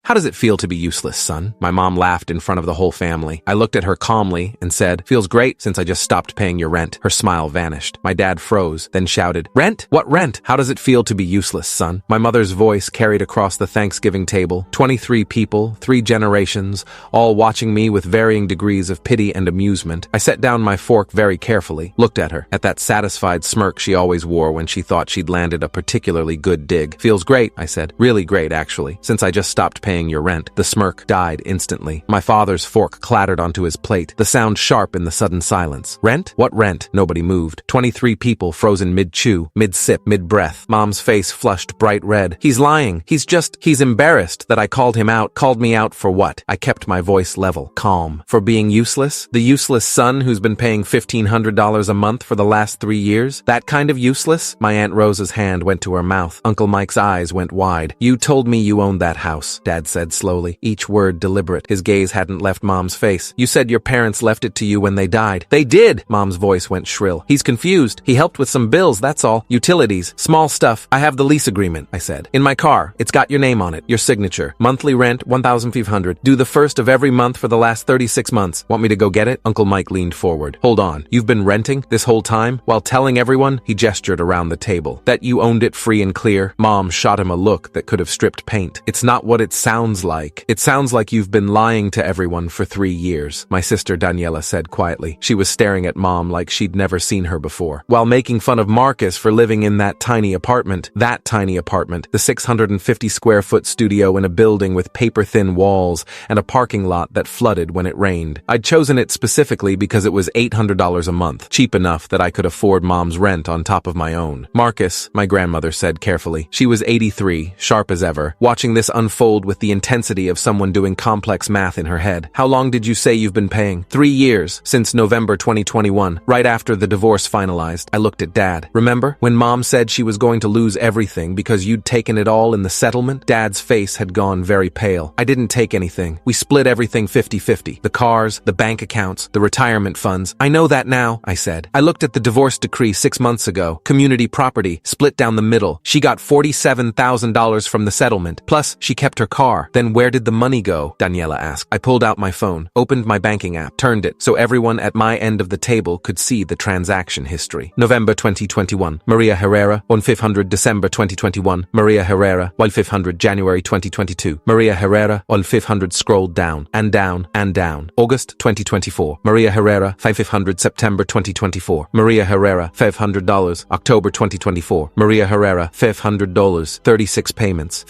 How does it feel to be useless, son? My mom laughed in front of the whole family. I looked at her calmly and said, feels great since I just stopped paying your rent. Her smile vanished. My dad froze, then shouted, rent? What rent? How does it feel to be useless, son? My mother's voice carried across the Thanksgiving table. 23 people, 3 generations, all watching me with varying degrees of pity and amusement. I set down my fork very carefully, looked at her, at that satisfied smirk she always wore when she thought she'd landed a particularly good dig. Feels great, I said. Really great, actually, since I just stopped paying your rent. The smirk died instantly. My father's fork clattered onto his plate, the sound sharp in the sudden silence. Rent? What rent? Nobody moved. 23 people frozen mid-chew, mid-sip, mid-breath. Mom's face flushed bright red. He's lying. He's embarrassed that I called him out. Called me out for what? I kept my voice level, calm. For being useless? The useless son who's been paying $1,500 a month for the last 3 years? That kind of useless? My Aunt Rosa's hand went to her mouth. Uncle Mike's eyes went wide. You told me you owned that house, Dad said slowly, each word deliberate. His gaze hadn't left Mom's face. You said your parents left it to you when they died. They did! Mom's voice went shrill. He's confused. He helped with some bills, that's all. Utilities. Small stuff. I have the lease agreement, I said. In my car. It's got your name on it. Your signature. Monthly rent, $1,500. Due the first of every month for the last 36 months. Want me to go get it? Uncle Mike leaned forward. Hold on. You've been renting this whole time? While telling everyone, he gestured around the table. That you owned it free and clear? Mom shot him a look that could have stripped paint. It's not what it sounds like. It sounds like you've been lying to everyone for 3 years, my sister Daniela said quietly. She was staring at Mom like she'd never seen her before, while making fun of Marcus for living in that tiny apartment, the 650 square foot studio in a building with paper-thin walls and a parking lot that flooded when it rained. I'd chosen it specifically because it was $800 a month, cheap enough that I could afford Mom's rent on top of my own. Marcus, my grandmother said carefully. She was 83, sharp as ever, watching this unfold with the intensity of someone doing complex math in her head. How long did you say you've been paying? 3 years, since November 2021, right after the divorce finalized. I looked at Dad. Remember when Mom said she was going to lose everything because you'd taken it all in the settlement? Dad's face had gone very pale. I didn't take anything. We split everything 50-50. The cars, the bank accounts, the retirement funds. I know that now, I said. I looked at the divorce decree 6 months ago. Community property, split down the middle. She got $47,000 from the settlement. Plus, she kept her car. Then where did the money go? Daniela asked. I pulled out my phone, opened my banking app, turned it so everyone at my end of the table could see the transaction history. November 2021. Maria Herrera, 1500 December 2021. Maria Herrera, 1500 January 2022. Maria Herrera, 1500 scrolled down, and down, and down. August 2024. Maria Herrera, 500 September 2024. Maria Herrera, $500. October 2024. Maria Herrera, $500. 36 payments.